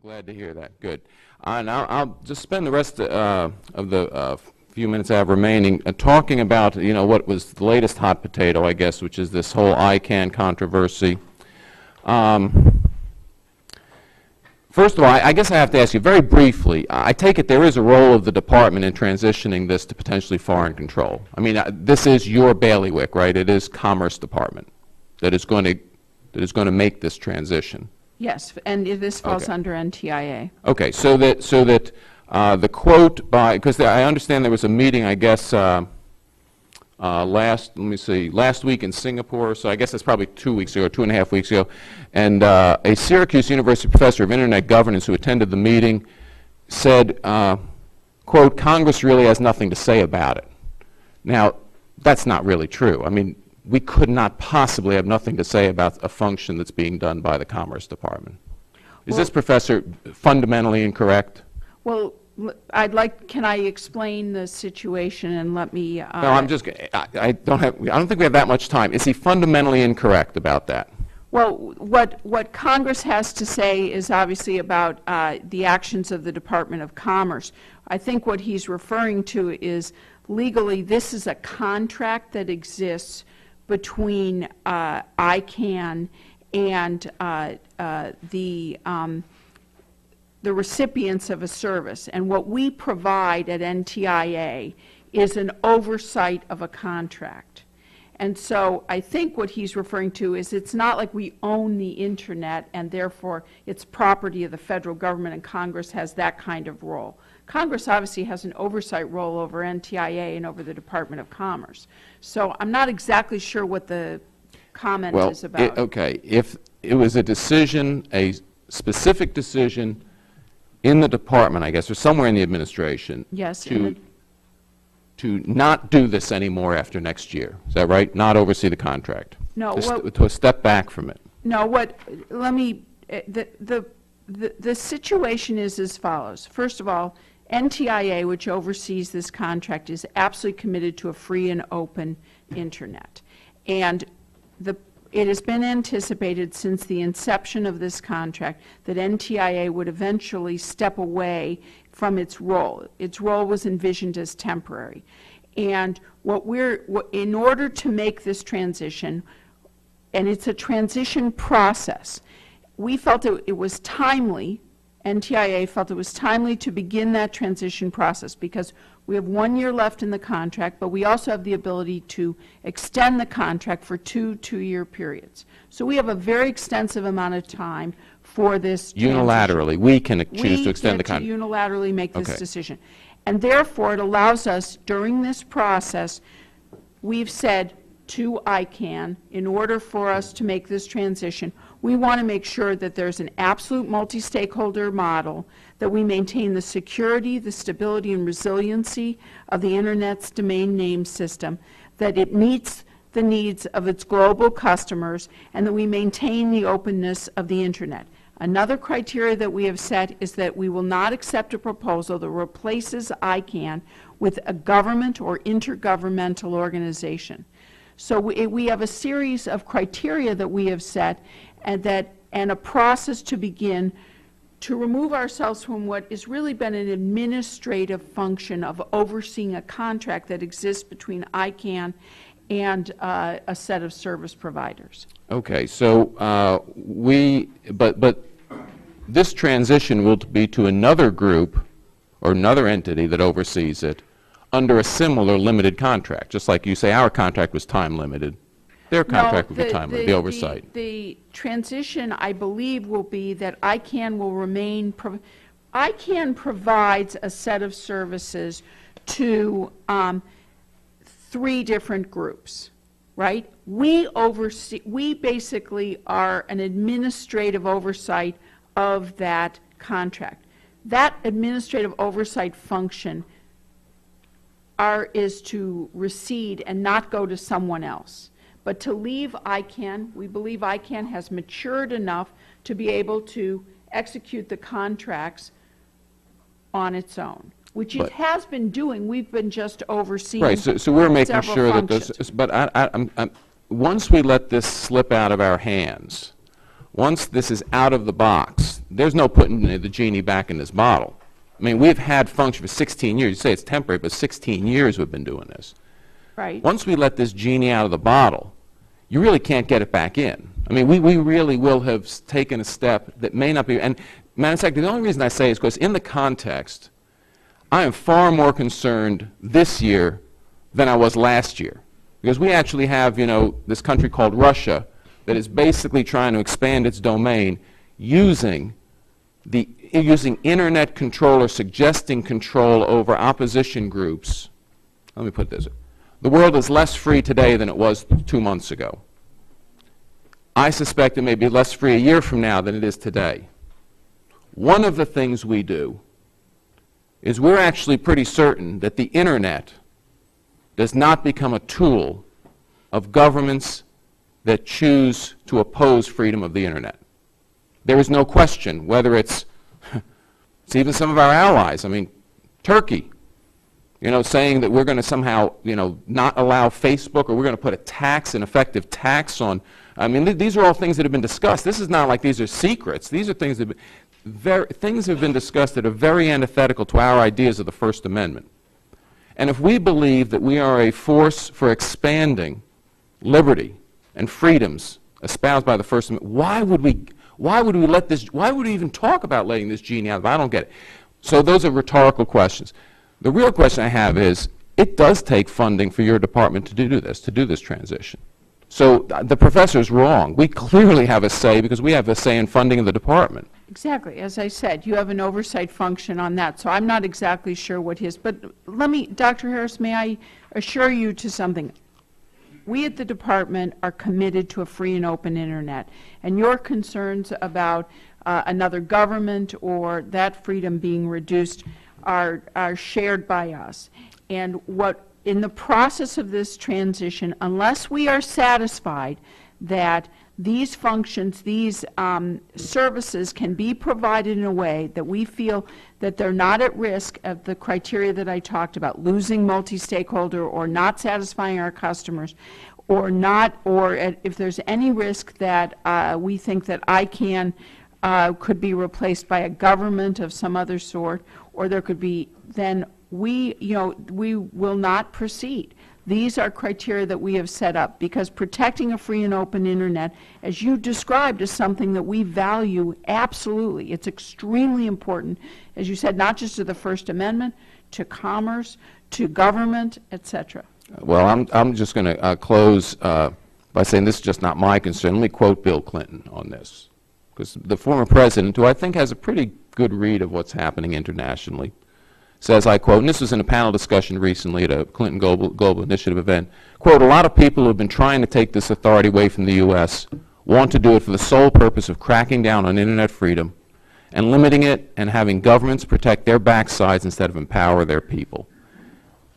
I'm glad to hear that. Good. And I'll just spend the rest of the few minutes I have remaining talking about, what was the latest hot potato, I guess, which is this whole ICANN controversy. First of all, I guess I have to ask you very briefly, I take it there is a role of the department in transitioning this to potentially foreign control. I mean, this is your bailiwick, right? It is Commerce Department that is going to make this transition. Yes, and this falls under NTIA. Okay, so that the quote by, because I understand there was a meeting, I guess, last week in Singapore, so I guess that's probably 2 weeks ago, 2.5 weeks ago, and a Syracuse University professor of Internet governance who attended the meeting said, quote, Congress really has nothing to say about it. Now, that's not really true. I mean, we could not possibly have nothing to say about a function that's being done by the Commerce Department. Is this professor fundamentally incorrect? Well, can I explain the situation and let me... No, I don't think we have that much time. Is he fundamentally incorrect about that? Well, what Congress has to say is obviously about the actions of the Department of Commerce. I think what he's referring to is legally this is a contract that exists between ICANN and the recipients of a service. And what we provide at NTIA is an oversight of a contract. And so I think what he's referring to is it's not like we own the Internet and therefore it's property of the federal government and Congress has that kind of role. Congress obviously has an oversight role over NTIA and over the Department of Commerce. So I'm not exactly sure what the comment is about. Okay, if it was a decision, a specific decision in the department, I guess, or somewhere in the administration, yes, to not do this anymore after next year. Is that right? Not oversee the contract. No. To step back from it. No. The situation is as follows. First of all, NTIA, which oversees this contract, is absolutely committed to a free and open Internet. And it has been anticipated since the inception of this contract that NTIA would eventually step away from its role. Its role was envisioned as temporary. And in order to make this transition, and it's a transition process, we felt it was timely, NTIA felt it was timely to begin that transition process because we have 1 year left in the contract, but we also have the ability to extend the contract for two-year periods. So we have a very extensive amount of time for this unilaterally. We can choose to extend the contract. We get to unilaterally make this decision. And therefore, it allows us, during this process, we've said to ICANN, in order for us to make this transition, we want to make sure that there's an absolute multi-stakeholder model, that we maintain the security, the stability, and resiliency of the Internet's domain name system, that it meets the needs of its global customers, and that we maintain the openness of the Internet. Another criteria that we have set is that we will not accept a proposal that replaces ICANN with a government or intergovernmental organization. So we have a series of criteria that we have set and a process to begin to remove ourselves from what has really been an administrative function of overseeing a contract that exists between ICANN and a set of service providers. Okay, so but this transition will be to another group or another entity that oversees it under a similar limited contract, just like you say our contract was time limited. Their contract will be time limited, the oversight. The transition, I believe, will be that ICANN will remain, ICANN provides a set of services to 3 different groups, right? We basically are an administrative oversight of that contract. That administrative oversight function is to recede and not go to someone else. But to leave ICANN, we believe ICANN has matured enough to be able to execute the contracts on its own, which it has been doing. We've been just overseeing. Right, so we're making sure that this, but once we let this slip out of our hands, once this is out of the box, there's no putting the genie back in this bottle. I mean, we've had function for 16 years. You say it's temporary, but 16 years we've been doing this. Right. Once we let this genie out of the bottle, you really can't get it back in. I mean, we really will have taken a step that may not be, and matter of fact, the only reason I say is because in the context, I am far more concerned this year than I was last year. Because we actually have, you know, this country called Russia that is basically trying to expand its domain using internet control or suggesting control over opposition groups. Let me put it this way. The world is less free today than it was 2 months ago. I suspect it may be less free a year from now than it is today. One of the things we do is we're actually pretty certain that the internet does not become a tool of governments that choose to oppose freedom of the internet. There is no question whether it's even some of our allies. I mean, Turkey, you know, saying that we're going to somehow, you know, not allow Facebook, or we're going to put a tax, an effective tax on. I mean, these are all things that have been discussed. This is not like these are secrets. These are things that things have been discussed that are very antithetical to our ideas of the First Amendment. And if we believe that we are a force for expanding liberty and freedoms espoused by the First Amendment, why would we let this, why would we even talk about letting this genie out? I don't get it. So those are rhetorical questions. The real question I have is, it does take funding for your department to do this transition. So the professor is wrong. We clearly have a say because we have a say in funding of the department. Exactly. As I said, you have an oversight function on that, so I'm not exactly sure what his, but let me, Dr. Harris, may I assure you to something? We at the department are committed to a free and open internet, and your concerns about another government or that freedom being reduced are shared by us. And what, in the process of this transition, unless we are satisfied that these functions, these services can be provided in a way that we feel that they're not at risk of the criteria that I talked about, losing multi-stakeholder or not satisfying our customers, or not, or if there's any risk that we think that ICANN could be replaced by a government of some other sort, or there could be, then we will not proceed. These are criteria that we have set up because protecting a free and open internet, as you described, is something that we value absolutely. It's extremely important, as you said, not just to the First Amendment, to commerce, to government, etc. Well, I'm just going to close by saying this is just not my concern. Let me quote Bill Clinton on this, because the former president, who I think has a pretty good read of what's happening internationally, says, I quote, and this was in a panel discussion recently at a Clinton Global Initiative event, quote, a lot of people who have been trying to take this authority away from the U.S. want to do it for the sole purpose of cracking down on internet freedom and limiting it and having governments protect their backsides instead of empower their people.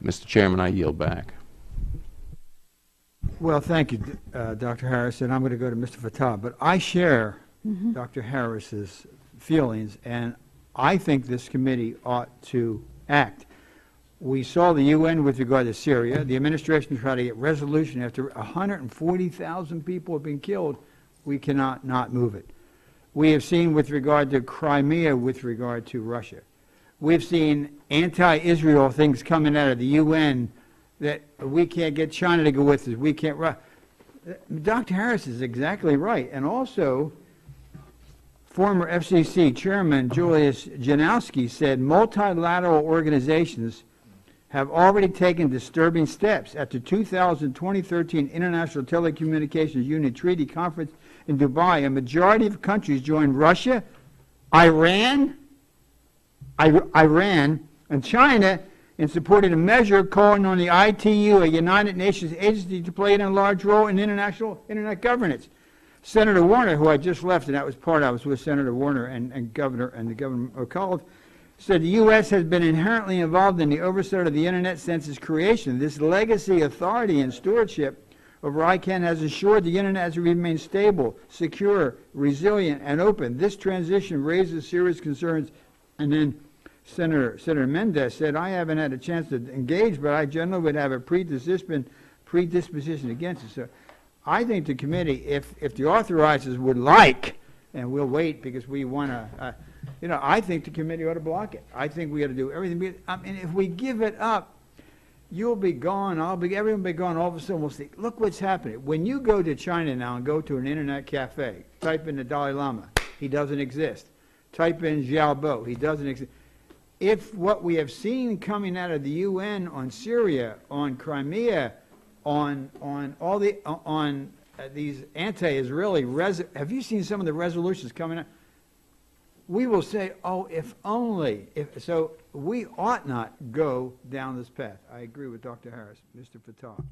Mr. Chairman, I yield back. Well, thank you, Dr. Harris, and I'm going to go to Mr. Fattah. But I share Dr. Harris's feelings, and I think this committee ought to act. We saw the UN with regard to Syria. The administration tried to get resolution after 140,000 people have been killed. We cannot not move it. We have seen with regard to Crimea, with regard to Russia. We've seen anti-Israel things coming out of the UN that we can't get China to go with us. We can't. Dr. Harris is exactly right. And also, former FCC Chairman Julius Janowski said multilateral organizations have already taken disturbing steps. At the 2013 International Telecommunications Union Treaty Conference in Dubai, a majority of countries joined Russia, Iran, and China in supporting a measure calling on the ITU, a United Nations agency, to play a large role in international internet governance. Senator Warner, who I just left, and that was part, I was with Senator Warner and the Governor McAuliffe, said the U.S. has been inherently involved in the oversight of the internet since its creation. This legacy, authority, and stewardship over ICANN has assured the internet has remained stable, secure, resilient, and open. This transition raises serious concerns. And then Senator Mendez said, I haven't had a chance to engage, but I generally would have a predisposition against it. So I think the committee, if the authorizers would like and we'll wait because we want to, you know, I think the committee ought to block it. I think we ought to do everything. I mean, if we give it up, you'll be gone, everyone will be gone, all of a sudden we'll see, look what's happening. When you go to China now and go to an internet cafe, type in the Dalai Lama, he doesn't exist. Type in Xiaobo, he doesn't exist. If what we have seen coming out of the UN on Syria, on Crimea, on all the, on these anti-Israeli, have you seen some of the resolutions coming out? We will say, oh, if only. So we ought not go down this path. I agree with Dr. Harris. Mr. Fattah.